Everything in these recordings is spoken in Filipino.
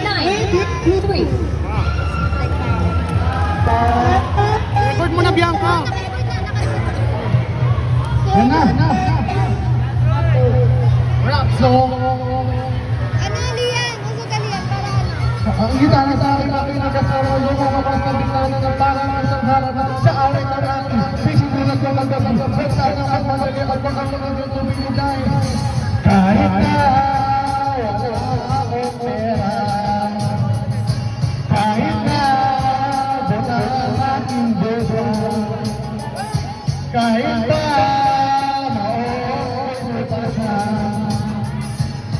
9-3. Record mo na, Bianca. Yan na. Rap song. Ano, Lian? Uso ka, Lian, para ano? Ang gitara sa akin na pinagkasaraw yung mga basta bigla na parang isang halaga sa awit ng akin. Sisimulan ko lang dapat sa basta na ang madali at baka mga tubig ni dahil. Kahit na wala akong pera, kahit na wala ang aking buso, kahit pa maoon pa siya,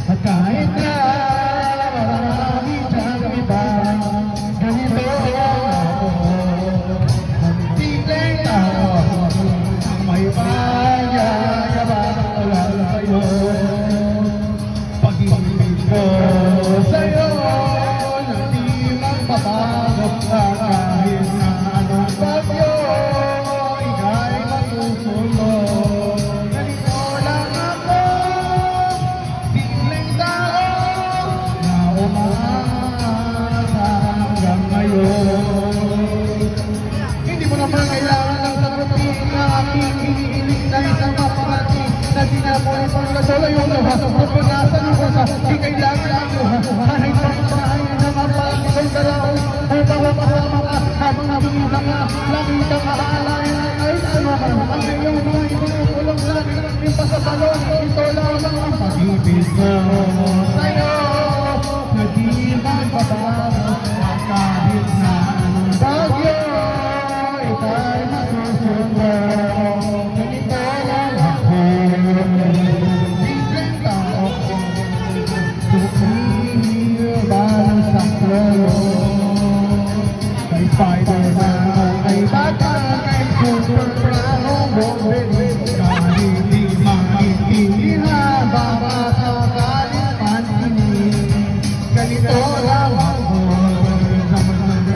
at kahit na marami siyang iba, ganito ako, ang tikleng tao, ang may payayabang wala sa'yo. Pag-ibig ko sa'yo na di magbabago kahit na anong bagyo, ika'y masusunod. Ganito lang ako, tikleng tao na umaasa hanggang ngayon. Hindi mo naman kailangan ng sagutin na aking iniinig na isang mapangati na sinaboy pang kasolo yung luha. Pupunasan ako sa di kailangan ang luha. Kahit pang pahayin na mapagkong dalaw upang mapasama ka habang nabunga ka. Langit ang aalain na kahit ano ka. Ang iyong mga itinutulong lang yung pasabalon. Ito lamang ang pag-ibig ko sa'yo na di magbabago kahit na anong bagyo. Ika'y masusunod. Ganito lang ako, tikleng tao, tumibalang sa kloro. Kay Spider-Man o kay Batman, kay Superman o Wolverine, kahit di maintindihan, bawat sakaling pantingin. Ganito lang ako,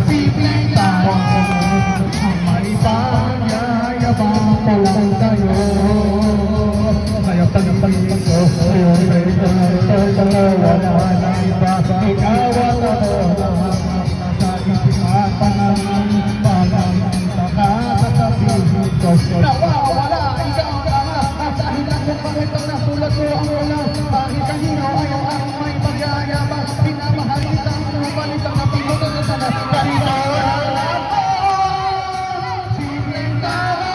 tikleng tao, ang may panyayabang ko lang sa'yo. Kaya pag-ibig ko sa'yo, wala na iba. Ikaw at ako sa isip at panahon, pag-ibig ka sa piling ko. Nawawala, ikaw ka nga, at dahil lang kung bakit ang nasulat ko ang walang bakit kanino ayaw ang may pagyayabang. Pinamahal isang sumabalit ang napinutan na sana. Ganito lang ako, tikleng tao,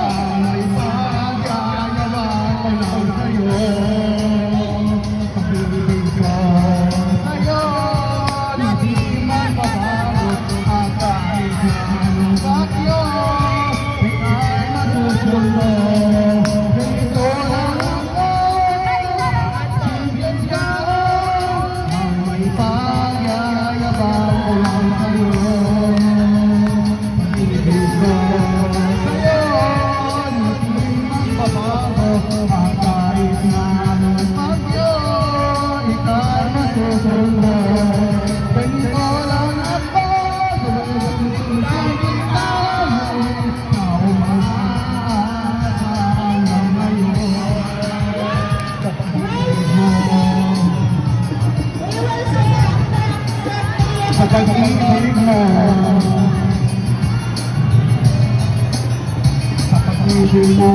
ang may pagyayabang ko lang sa'yo. Pag-ibig ko sa'yo, hindi magbabago ang kahit na anong bagyo. Ika'y masusunod. Ganito lang ako, tikleng tao, ang may pagyayabang ko lang sa'yo. Pag-ibig ko sa'yo, hindi magbabago ang kahit na anong bagyo. Ika'y masusunod. Ganito lang ako, tikleng tao, na umaasa hanggang ngayon. Sa pag-ibig mo, sa pag-ibig mo,